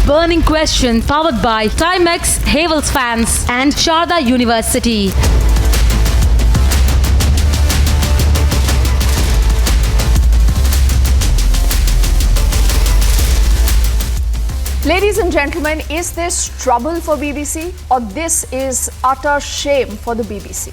burning question powered by Timex, Havels Fans and Sharda University. Ladies and gentlemen, is this trouble for BBC or this is utter shame for the BBC?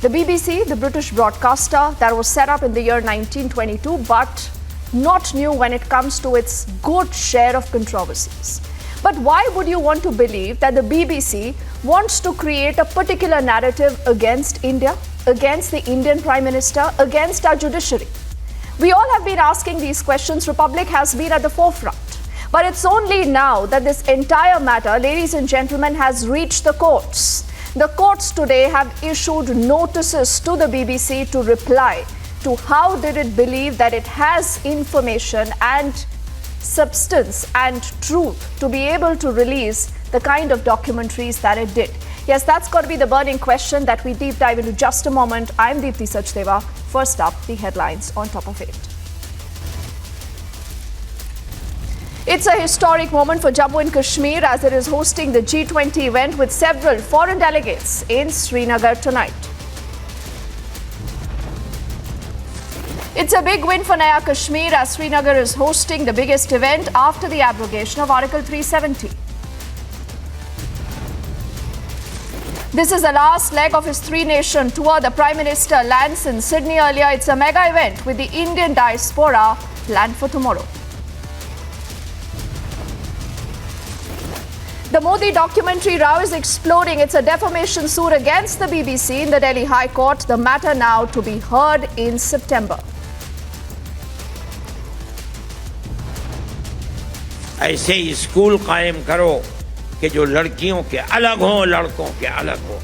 The BBC, the British broadcaster that was set up in the year 1922 but not new when it comes to its good share of controversies. But why would you want to believe that the BBC wants to create a particular narrative against India, against the Indian Prime Minister, against our judiciary? We all have been asking these questions. Republic has been at the forefront. But it's only now that this entire matter, ladies and gentlemen, has reached the courts. The courts today have issued notices to the BBC to reply to how did it believe that it has information and substance and truth to be able to release the kind of documentaries that it did. Yes, that's got to be the burning question that we deep dive into just a moment. I'm Deepthi Sachdeva. First up, the headlines on top of it. It's a historic moment for Jammu and Kashmir as it is hosting the G20 event with several foreign delegates in Srinagar tonight. It's a big win for Naya Kashmir as Srinagar is hosting the biggest event after the abrogation of Article 370. This is the last leg of his three-nation tour. The Prime Minister lands in Sydney earlier. It's a mega event with the Indian diaspora planned for tomorrow. The Modi documentary row is exploding. It's a defamation suit against the BBC in the Delhi High Court. The matter now to be heard in September. ऐसे school कायम करो कि जो लड़कियों के अलग हों, लड़कों के अलग हों.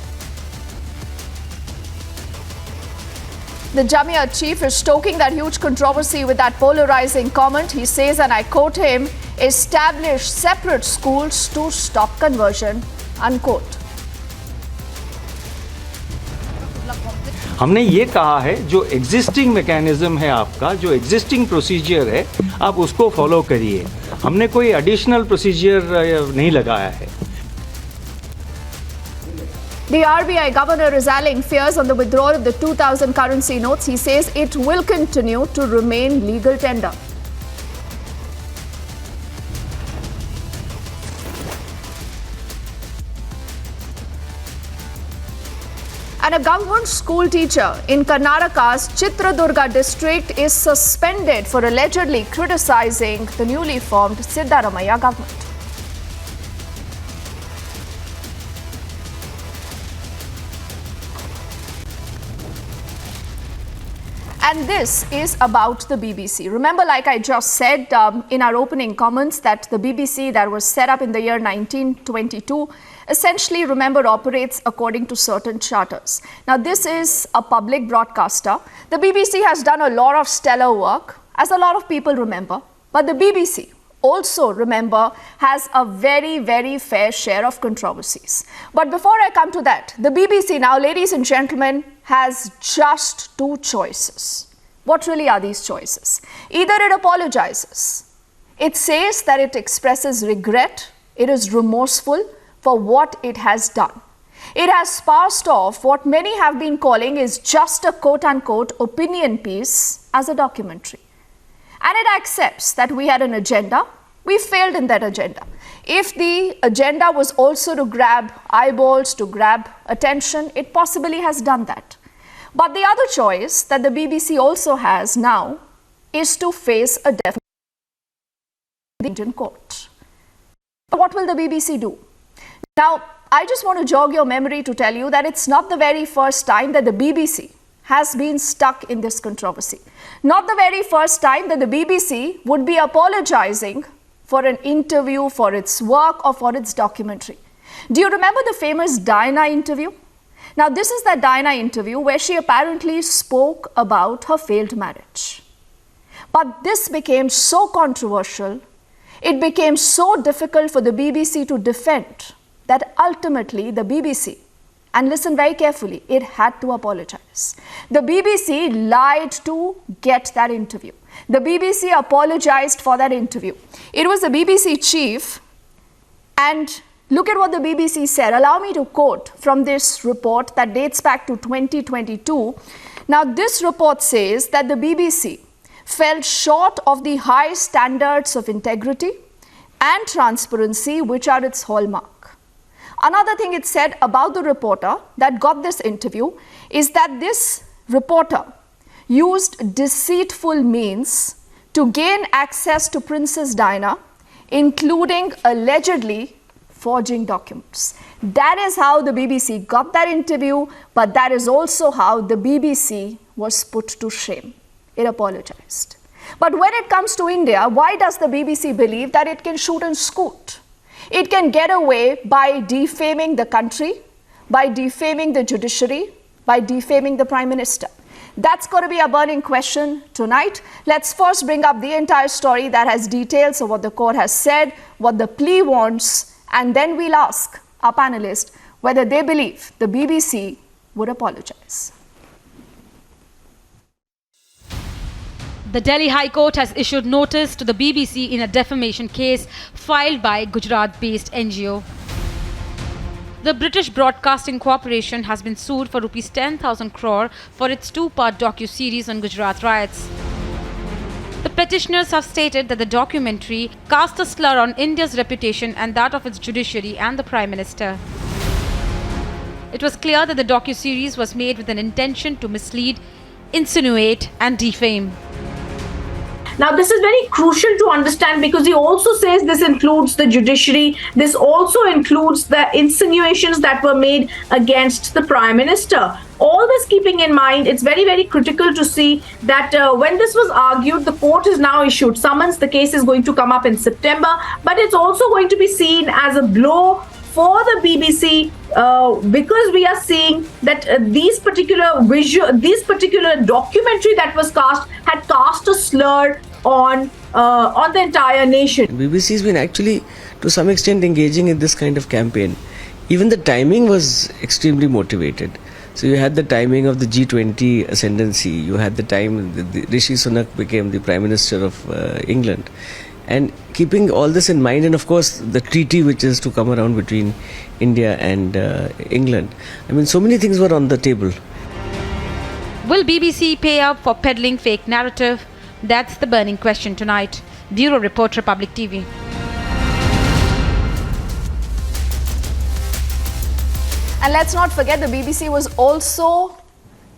The Jamia chief is stoking that huge controversy with that polarizing comment. He says, and I quote him, establish separate schools to stop conversion, unquote. हमने ये कहा है जो एग्जिस्टिंग मैकेनिज्म है आपका, जो एग्जिस्टिंग प्रोसीजर है, आप उसको फॉलो करिए. हमने कोई एडिशनल प्रोसीजर नहीं लगाया है. The RBI governor is allaying fears on the withdrawal of the 2000 currency notes. He says it will continue to remain legal tender. And a government school teacher in Karnataka's Chitradurga district is suspended for allegedly criticizing the newly formed Siddaramaiah government. And this is about the BBC. Remember, like I just said in our opening comments, that the BBC that was set up in the year 1922 essentially, remember, operates according to certain charters. Now, this is a public broadcaster. The BBC has done a lot of stellar work, as a lot of people remember. But the BBC also, remember, has a very, very fair share of controversies. But before I come to that, the BBC now, ladies and gentlemen, has just two choices. What really are these choices? Either it apologizes, it says that it expresses regret, it is remorseful for what it has done. It has passed off what many have been calling is just a quote-unquote opinion piece as a documentary. And it accepts that we had an agenda, we failed in that agenda. If the agenda was also to grab eyeballs, to grab attention, it possibly has done that. But the other choice that the BBC also has now is to face a defamation in the Indian court. But what will the BBC do? Now, I just want to jog your memory to tell you that it's not the very first time that the BBC has been stuck in this controversy. Not the very first time that the BBC would be apologizing for an interview, for its work, or for its documentary. Do you remember the famous Diana interview? Now, this is that Diana interview where she apparently spoke about her failed marriage. But this became so controversial, it became so difficult for the BBC to defend that ultimately the BBC, and listen very carefully, it had to apologize. The BBC lied to get that interview. The BBC apologized for that interview. It was the BBC chief And look at what the BBC said. Allow me to quote from this report that dates back to 2022. Now, this report says that the BBC fell short of the high standards of integrity and transparency which are its hallmark. Another thing it said about the reporter that got this interview is that this reporter used deceitful means to gain access to Princess Diana, including allegedly forging documents. That is how the BBC got that interview, but that is also how the BBC was put to shame. It apologized. But when it comes to India, why does the BBC believe that it can shoot and scoot? It can get away by defaming the country, by defaming the judiciary, by defaming the Prime Minister. That's going to be a burning question tonight. Let's first bring up the entire story that has details of what the court has said, what the plea wants, and then we'll ask our panelists whether they believe the BBC would apologize. The Delhi High Court has issued notice to the BBC in a defamation case filed by Gujarat-based NGO. The British Broadcasting Corporation has been sued for rupees 10,000 crore for its two-part docu-series on Gujarat riots. The petitioners have stated that the documentary cast a slur on India's reputation and that of its judiciary and the Prime Minister. It was clear that the docu-series was made with an intention to mislead, insinuate and defame. Now, this is very crucial to understand because he also says this includes the judiciary. This also includes the insinuations that were made against the Prime Minister. All this keeping in mind, it's very, very critical to see that when this was argued, the court has now issued summons. The case is going to come up in September, but it's also going to be seen as a blow for the BBC because we are seeing that this particular documentary that was cast had cast a slur on the entire nation. BBC has been actually to some extent engaging in this kind of campaign. Even the timing was extremely motivated. So you had the timing of the G20 ascendancy, you had the time Rishi Sunak became the Prime Minister of England. And keeping all this in mind, and of course the treaty which is to come around between India and England. I mean, so many things were on the table. Will BBC pay up for peddling fake narrative? That's the burning question tonight. Bureau Report, Republic TV. And let's not forget the BBC was also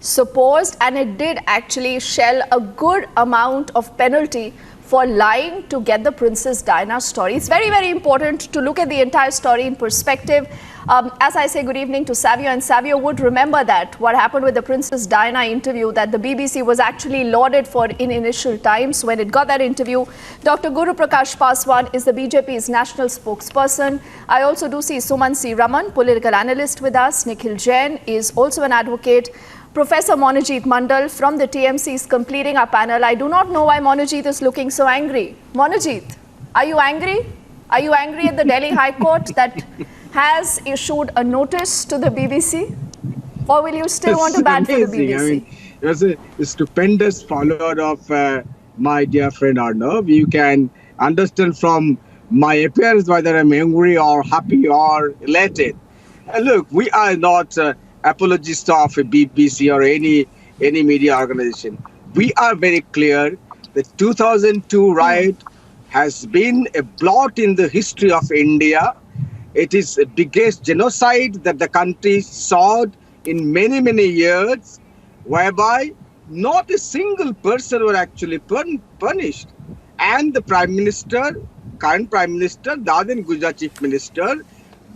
supposed, and it did actually shell a good amount of penalty for lying to get the Princess Diana story. It's very, very important to look at the entire story in perspective. As I say good evening to Savio, and Savio would remember that what happened with the Princess Diana interview that the BBC was actually lauded for in initial times. When it got that interview, Dr. Guru Prakash Paswan is the BJP's national spokesperson. I also do see Suman C. Raman, political analyst with us. Nikhil Jain is also an advocate. Professor Monojit Mandal from the TMC is completing our panel. I do not know why Monojit is looking so angry. Monojit, are you angry? Are you angry at the Delhi High Court that has issued a notice to the BBC? Or will you still want to ban for the BBC? I mean, it was a stupendous follower of my dear friend Arnav. You can understand from my appearance whether I'm angry or happy or elated. Look, we are not apologists of a BBC or any media organization. We are very clear the 2002 riot has been a blot in the history of India. It is the biggest genocide that the country saw in many, many years, whereby not a single person were actually punished. And the Prime Minister, current Prime Minister, Dadin Gujarat Chief Minister,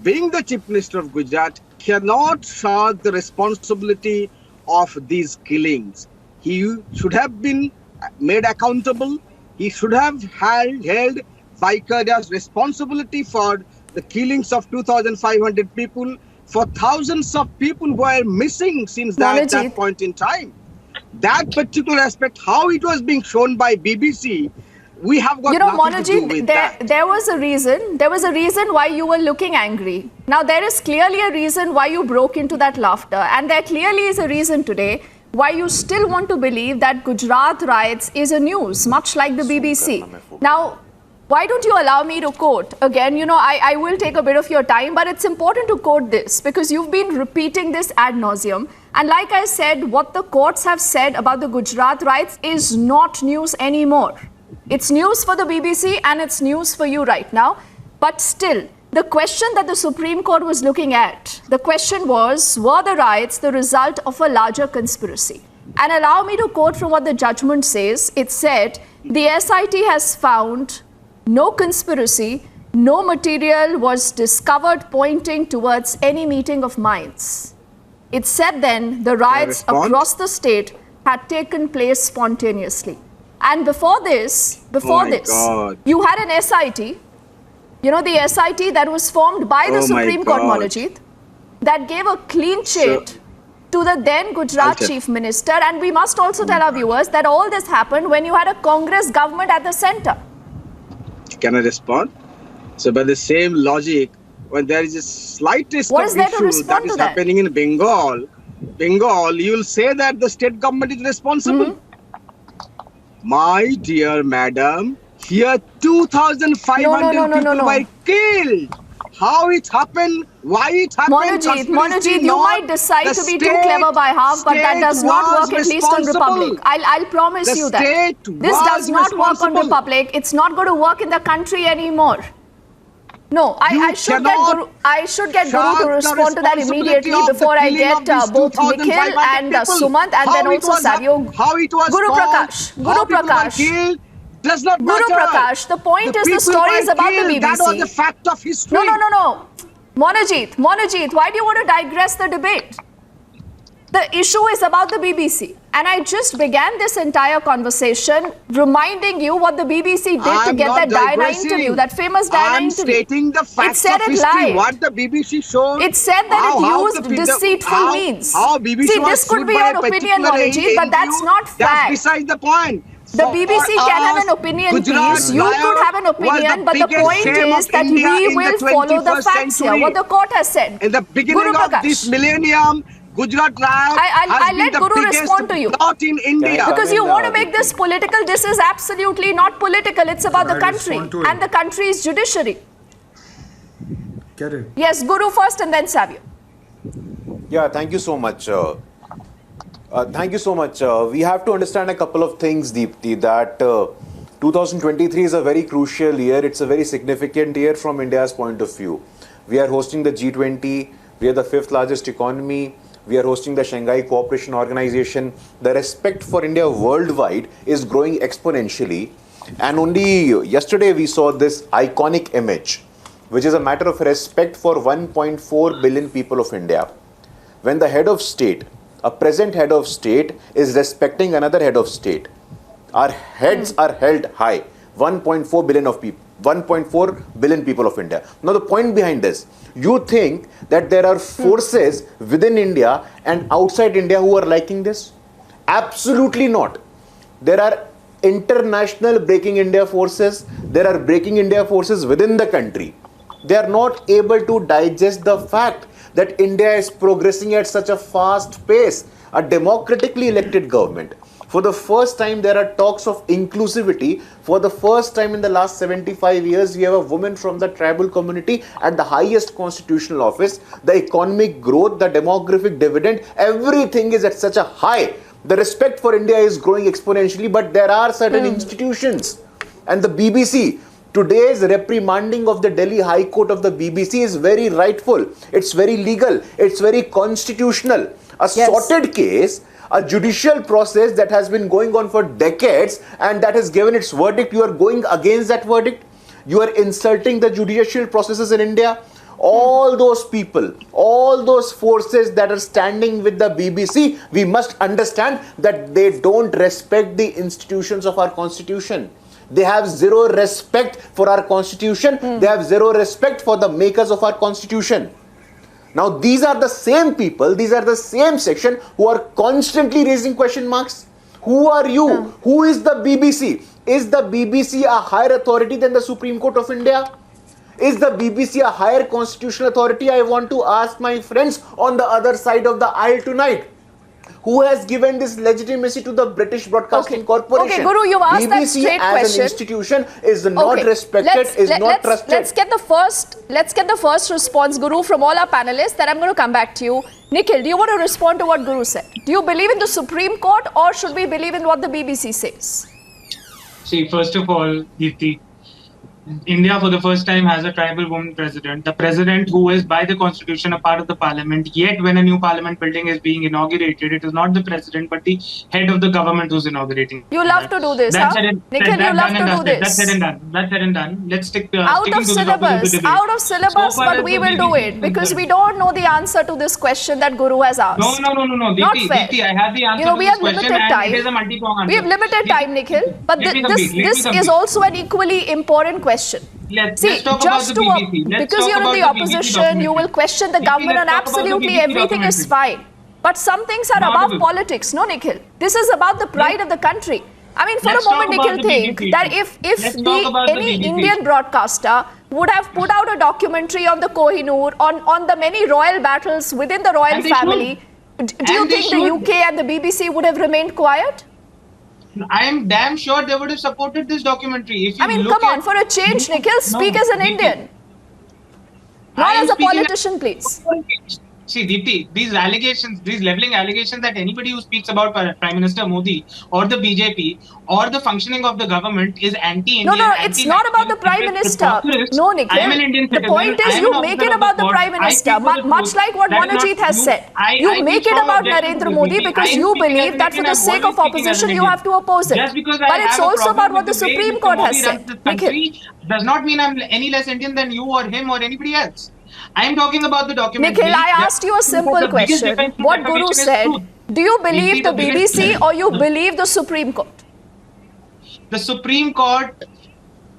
being the Chief Minister of Gujarat, cannot shirk the responsibility of these killings. He should have been made accountable. He should have held vicarious responsibility for the killings of 2,500 people, for thousands of people who are missing since that point in time. That particular aspect, how it was being shown by BBC, we have got nothing to do with that. There was a reason why you were looking angry. Now there is clearly a reason why you broke into that laughter, and there clearly is a reason today why you still want to believe that Gujarat riots is a news, much like the BBC. Now, Why don't you allow me to quote? Again, I will take a bit of your time, but it's important to quote this because you've been repeating this ad nauseum. And like I said, what the courts have said about the Gujarat riots is not news anymore. It's news for the BBC and it's news for you right now. But still, the question that the Supreme Court was looking at, the question was, were the riots the result of a larger conspiracy? And allow me to quote from what the judgment says. It said, the SIT has found no conspiracy, no material was discovered pointing towards any meeting of minds. It said then the riots across the state had taken place spontaneously. And before this, you had an SIT, the SIT that was formed by the Supreme Court, Monojit, that gave a clean chit to the then Gujarat Chief Minister. And we must also tell our viewers that all this happened when you had a Congress government at the center. Can I respond? So by the same logic, when there is a slightest what is there issue to respond that is to happening in Bengal, you will say that the state government is responsible. My dear madam, here 2,500 people were killed. How it happened, why it happened. Monojit, you might decide to be too clever by half, but that does not work at least on Republic. I'll promise you that. This does not work on Republic. It's not going to work in the country anymore. No, I should get Guru to respond to that immediately before I get both Nikhil and Sumant and then also Savio. Guru Prakash. Does not matter. Guru Prakash, the point is the story is about the BBC. That was the fact of history. No. Monojit, why do you want to digress the debate? The issue is about the BBC. And I just began this entire conversation reminding you what the BBC did to get that Diana interview, that famous Diana interview. I'm stating the facts of history, live. What the BBC showed. It said that it used deceitful means. See, this could be your opinion, Monojit, but that's not fact. That's beside the point. The BBC can have an opinion piece, you could have an opinion, but the point is that we will follow the facts here, what the court has said. In the beginning of this millennium, Gujarat riot I'll let Guru respond to you. Not in India. Because you want to make this political. This is absolutely not political. It's about the country and the country's judiciary. Yes, Guru first and then Savio. Yeah, thank you so much. Thank you so much. We have to understand a couple of things, Deepti, that 2023 is a very crucial year. It's a very significant year from India's point of view. We are hosting the G20. We are the 5th largest economy. We are hosting the Shanghai Cooperation Organization. The respect for India worldwide is growing exponentially. And only yesterday we saw this iconic image, which is a matter of respect for 1.4 billion people of India. When the head of state, a present head of state, is respecting another head of state, our heads are held high. 1.4 billion people of India. Now the point behind this, you think that there are forces within India and outside India who are liking this? Absolutely not. There are international Breaking India forces. There are Breaking India forces within the country. They are not able to digest the fact that India is progressing at such a fast pace. A democratically elected government. For the first time, there are talks of inclusivity. For the first time in the last 75 years, we have a woman from the tribal community at the highest constitutional office. The economic growth, the demographic dividend, everything is at such a high. The respect for India is growing exponentially, but there are certain institutions. And the BBC, today's reprimanding of the Delhi High Court of the BBC is very rightful. It's very legal. It's very constitutional. A sorted case, a judicial process that has been going on for decades and that has given its verdict. You are going against that verdict. You are insulting the judicial processes in India. All those people, all those forces that are standing with the BBC, we must understand that they don't respect the institutions of our constitution. They have zero respect for our constitution. They have zero respect for the makers of our constitution. Now, these are the same people, these are the same section who are constantly raising question marks. Who are you? Who is the BBC? Is the BBC a higher authority than the Supreme Court of India? Is the BBC a higher constitutional authority? I want to ask my friends on the other side of the aisle tonight. Who has given this legitimacy to the British Broadcasting Corporation? Okay, Guru, you've asked that BBC straight as question. an institution is not respected, not trusted. Let's get the first response, Guru, from all our panelists. Then I'm going to come back to you. Nikhil, do you want to respond to what Guru said? Do you believe in the Supreme Court, or should we believe in what the BBC says? See, first of all, Deepthi, India for the first time has a tribal woman president. The president who is by the constitution a part of the parliament. Yet when a new parliament building is being inaugurated, it is not the president but the head of the government who's inaugurating. You love to do this, huh? Nikhil, you love to do this. That's said and done. That's said and done. Let's stick to out of syllabus, but we will do it because we don't know the answer to this question that Guru has asked. No. Not fair. Deepthi, I have the answer You know, we to have this question limited time. and it is a multi-pronged answer. We have limited time, Nikhil, but this is also an equally important question. Let's just talk about the BBC. because you're in the opposition, you will question the government and absolutely everything is fine. But some things are above politics, no, Nikhil? This is about the pride of the country. I mean, for a moment, Nikhil, think that if any Indian broadcaster would have put out a documentary on the Kohinoor, on the many royal battles within the royal family, do you think the UK and the BBC would have remained quiet? I am damn sure they would have supported this documentary. If you I mean, come on, for a change, Nikhil, speak as an Indian. Not as a politician, please. See, Deepthi, these allegations, these levelling allegations that anybody who speaks about Prime Minister Modi or the BJP or the functioning of the government is anti-Indian. No, it's not about the Prime Minister. No, Nikhil. I am an Indian citizen. The point is you make it about the Prime Minister, much like what Monojit has said. You make it about Narendra Modi because you believe that for the sake of opposition you have to oppose it. But it's also about what the Supreme Court has said. Nikhil. Does not mean I'm any less Indian than you or him or anybody else. I am talking about the document. Nikhil, I asked you a simple question. What Guru said, do you believe the BBC or you believe the Supreme Court? The Supreme Court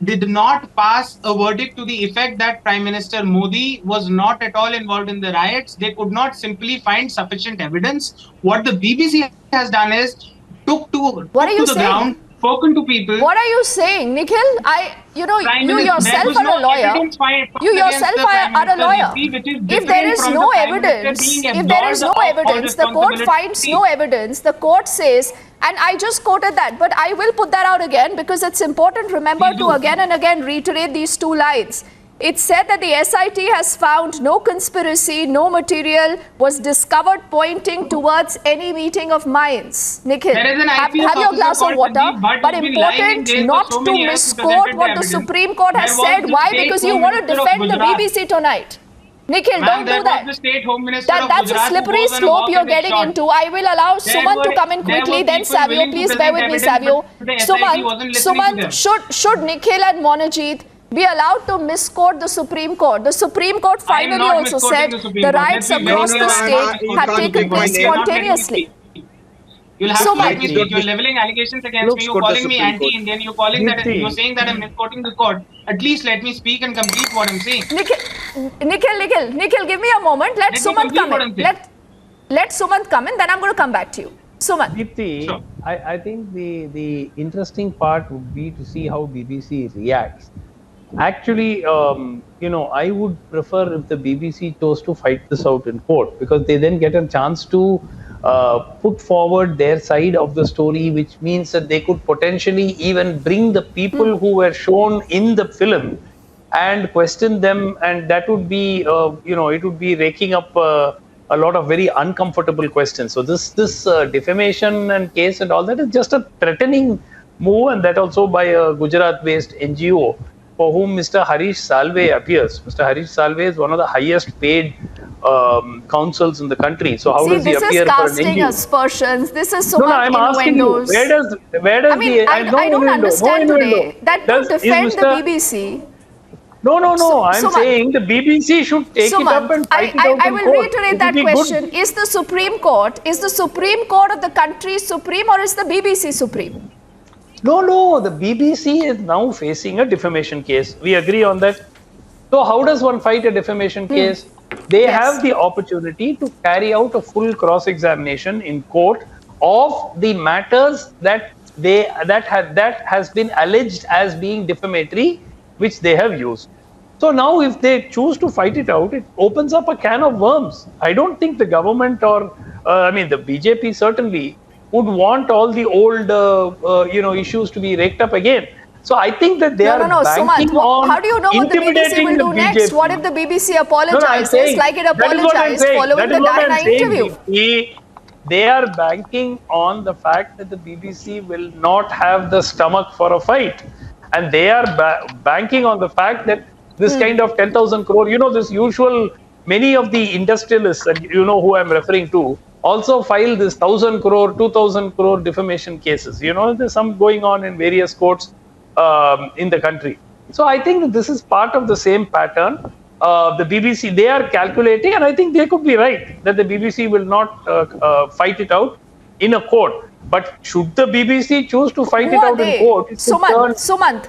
did not pass a verdict to the effect that Prime Minister Modi was not at all involved in the riots. They could not simply find sufficient evidence. What the BBC has done is took to the ground, spoken to people. What are you saying, Nikhil? You yourself are a lawyer. You yourself are a lawyer. If there is no evidence, the court finds no evidence, the court says, and I just quoted that, but I will put that out again because it's important, remember, to again and again reiterate these two lines. It said that the SIT has found no conspiracy, no material was discovered pointing towards any meeting of minds. Nikhil, have your glass of water, but important not to misquote what the Supreme Court has said. Why? Because you want to defend the BBC tonight. Nikhil, don't do that. That's a slippery slope you're getting into. I will allow Suman to come in quickly, then Savio. Please bear with me, Savio. Suman, should Nikhil and Monojit be allowed to misquote the Supreme Court? The Supreme Court finally also said the riots across the state had taken place spontaneously. You'll have to let me speak. You're levelling allegations against me. You're calling me anti-Indian. You're saying that I'm misquoting the court. At least let me speak and complete what I'm saying. Nikhil, give me a moment. Let Sumant come in. Let Sumant come in, then I'm going to come back to you. Sumant. Deepthi, sure. I think the interesting part would be to see how BBC reacts. Actually, I would prefer if the BBC chose to fight this out in court, because they then get a chance to put forward their side of the story, which means that they could potentially even bring the people who were shown in the film and question them, and that would be, it would be raking up a lot of very uncomfortable questions. So this defamation and case and all that is just a threatening move, and that also by a Gujarat-based NGO for whom Mr. Harish Salve appears. Mr. Harish Salve is one of the highest paid counsels in the country. So how does he appear for an NGO? This is casting aspersions. This is so much I'm asking you, where does I don't understand today that to defend the BBC. No. I'm saying the BBC should take it up and fight it out in court. I will reiterate that question. Is the Supreme Court of the country supreme, or is the BBC supreme? No, the BBC is now facing a defamation case. We agree on that. So how does one fight a defamation case? They have the opportunity to carry out a full cross-examination in court of the matters that has been alleged as being defamatory, which they have used. So now if they choose to fight it out, it opens up a can of worms. I don't think the government or I mean, the BJP certainly would want all the old, issues to be raked up again. So I think that they are banking Sumant, on how do you know what the BBC intimidating will the do next? BJP. What if the BBC No, I'm apologizes saying, like it that is what I'm apologized saying. following That is the what I'm Diana saying, interview? They are banking on the fact that the BBC will not have the stomach for a fight. And they are banking on the fact that this kind of 10,000 crore, this usual, many of the industrialists, and you know who I'm referring to, also file this 1,000 crore, 2,000 crore defamation cases. There's some going on in various courts in the country. So I think that this is part of the same pattern. The BBC, they are calculating, and I think they could be right, that the BBC will not fight it out in a court. But should the BBC choose to fight it out in court? Sumant,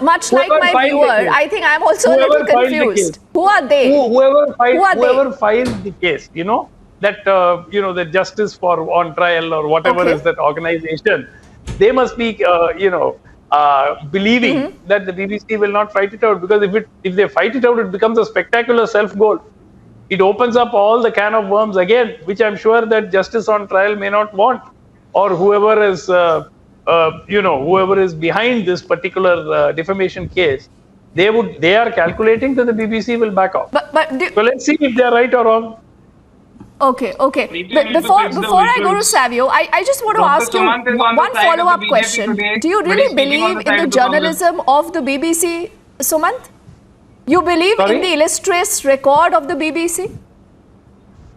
much like my viewer, I think I'm also a little confused. Who are they? Whoever filed the case, that the Justice for on Trial or whatever is that organization, they must be believing that the BBC will not fight it out, because if they fight it out, it becomes a spectacular self-goal. It opens up all the can of worms again, which I'm sure that Justice on Trial may not want, or whoever is whoever is behind this particular defamation case. They are calculating that the BBC will back off. So let's see if they are right or wrong. Okay. Before I go to Savio, I just want to ask you one follow-up question. Do you really believe in the journalism of the BBC, Sumant? You believe in the illustrious record of the BBC?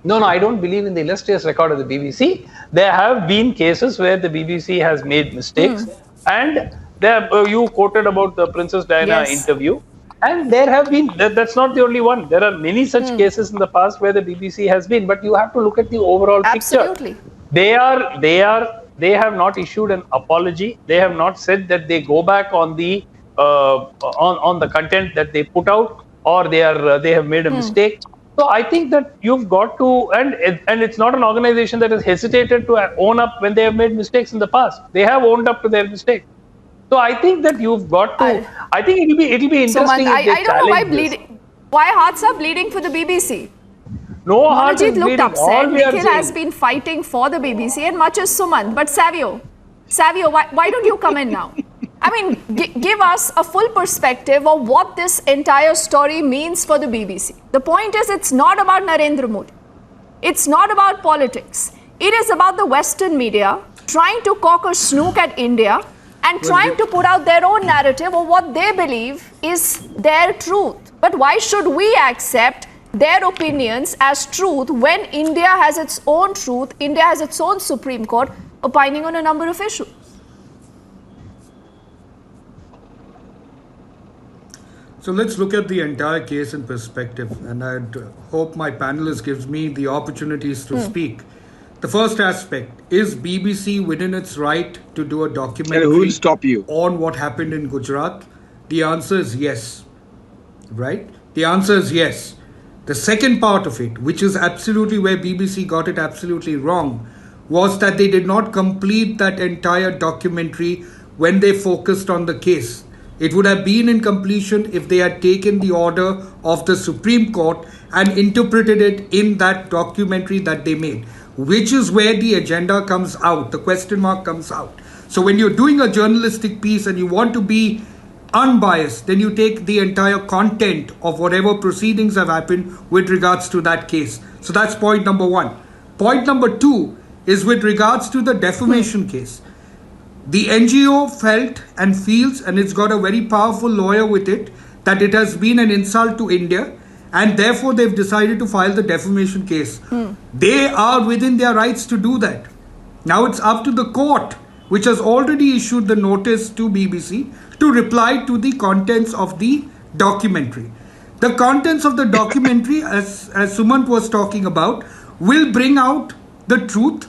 No, I don't believe in the illustrious record of the BBC. There have been cases where the BBC has made mistakes, and you quoted about the Princess Diana interview. And there have been, that's not the only one. There are many such cases in the past where the BBC has been, but you have to look at the overall picture. Absolutely. They have not issued an apology. They have not said that they go back on the on the content that they put out, or they have made a mistake. So I think that you've got to, and it's not an organization that has hesitated to own up when they have made mistakes in the past. They have owned up to their mistakes. So I think that you've got to. I think it'll be interesting. Sumant, I don't know why hearts are bleeding for the BBC. No heart is looked bleeding. upset. Nikhil has been fighting for the BBC, and much as Sumant. But Savio, why don't you come in now? I mean, give us a full perspective of what this entire story means for the BBC. The point is, it's not about Narendra Modi. It's not about politics. It is about the Western media trying to cock or snook at India and trying to put out their own narrative of what they believe is their truth. But why should we accept their opinions as truth when India has its own truth, India has its own Supreme Court opining on a number of issues? So let's look at the entire case in perspective, and I'd hope my panelist gives me the opportunities to speak. The first aspect, is BBC within its right to do a documentary on what happened in Gujarat? The answer is yes, right? The answer is yes. The second part of it, which is absolutely where BBC got it absolutely wrong, was that they did not complete that entire documentary when they focused on the case. It would have been in completion if they had taken the order of the Supreme Court and interpreted it in that documentary that they made, which is where the agenda comes out, the question mark comes out. So when you're doing a journalistic piece and you want to be unbiased, then you take the entire content of whatever proceedings have happened with regards to that case. So that's point number one. Point number two is with regards to the defamation case. The NGO felt and feels, and it's got a very powerful lawyer with it, that it has been an insult to India, and therefore they've decided to file the defamation case. They are within their rights to do that. Now it's up to the court, which has already issued the notice to BBC to reply to the contents of the documentary. The contents of the documentary, as Sumant was talking about, will bring out the truth,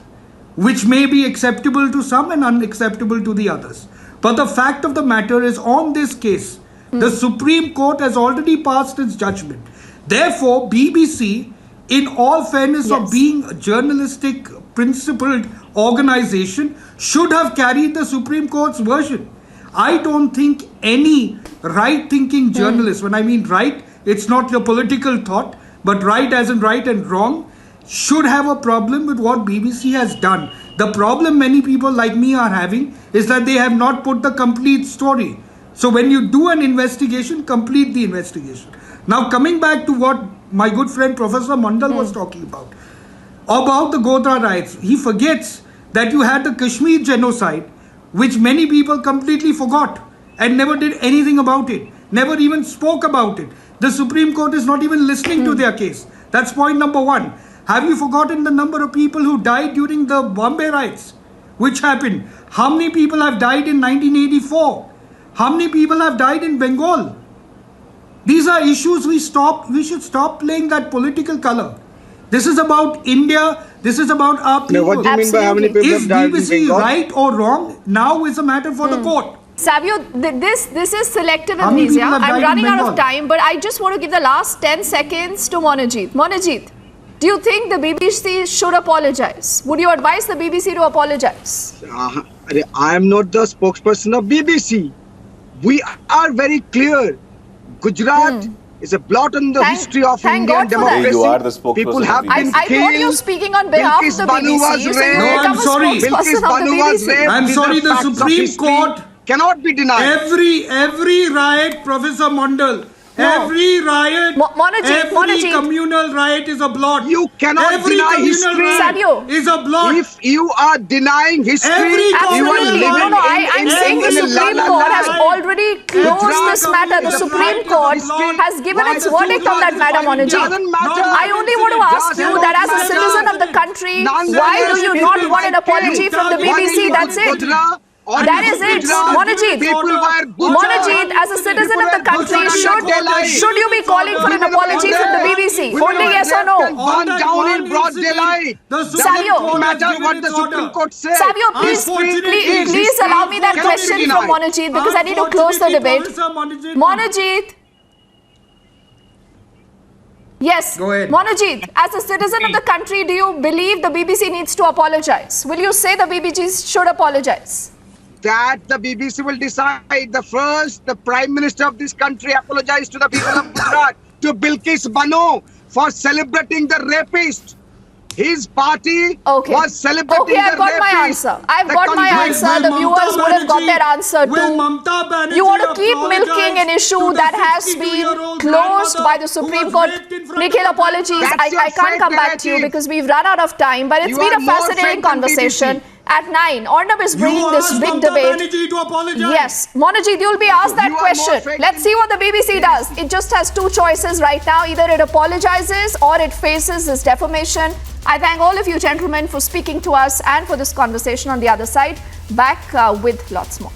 which may be acceptable to some and unacceptable to the others. But the fact of the matter is, on this case, the Supreme Court has already passed its judgment. Therefore, BBC, in all fairness of being a journalistic principled organization, should have carried the Supreme Court's version. I don't think any right-thinking journalist, when I mean right, it's not your political thought, but right as in right and wrong, should have a problem with what BBC has done. The problem many people like me are having is that they have not put the complete story. So when you do an investigation, complete the investigation. Now coming back to what my good friend Professor Mandal was talking about the Godhra riots, he forgets that you had the Kashmir genocide, which many people completely forgot and never did anything about it, never even spoke about it. The Supreme Court is not even listening to their case. That's point number one. Have you forgotten the number of people who died during the Bombay riots, which happened? How many people have died in 1984? How many people have died in Bengal? These are issues we should stop playing that political color. This is about India. This is about our people. Now, what do you mean by how many people Is have died in BBC Bengal? right or wrong? Now is a matter for the court. Savio, this is selective How many amnesia. people have died I'm in running out of Bengal? time, but I just want to give the last 10 seconds to Monajit. Monajit, do you think the BBC should apologize? Would you advise the BBC to apologize? I am not the spokesperson of BBC. We are very clear. Gujarat is a blot on the history of thank Indian God for that. democracy. You are the spokesperson People of have BBC. been I thought you were killed. speaking on behalf Bilkis of the Banu was BBC, so raped. you No, become I'm a sorry. spokesperson Bilkis of the Banu was BBC. raped. I'm These sorry, are the facts of Supreme history. Court Cannot be denied. Every riot, Professor Mandal, every riot, Monajit, every communal riot is a blot. You cannot every deny communal history. riot Savio. is a blot. If you are denying history, Every you are Absolutely. living No, I'm saying the in a Supreme la, la, Court la. has already closed Gujarat this matter. The is a Supreme right Court of law. has given Why its the verdict on that Gujarat matter, is fighting Monajit. Doesn't matter. I only want to ask you that as a citizen of the country, why do you not want an apology from the BBC? That's it. That is it, Monajit. Monajit, as a citizen of the country, should you be calling for an apology from the BBC? Only yes or no? Burn down in broad daylight. Savio. Doesn't matter what the Supreme Court says. Savio, please allow me that question from Monajit because I need to close the debate. Monajit. Yes, Go ahead. Monajit, as a citizen of the country, do you believe the BBC needs to apologize? Will you say the BBC should apologize? That the BBC will decide. The Prime Minister of this country apologized to the people of Gujarat, to Bilkis Banu, for celebrating the rapist. His party was celebrating Okay, I've got my answer. I've got my answer. The viewers would have got their answer too. You want to keep milking an issue that has been closed by the Supreme Court. Nikhil, apologies. I can't come back to you because we've run out of time. But it's been a fascinating conversation. At 9, Arnab is bringing this big debate. Yes, Monajit, you'll be asked that question. Let's see what the BBC does. It just has two choices right now. Either it apologizes or it faces this defamation. I thank all of you gentlemen for speaking to us and for this conversation on the other side. Back with lots more.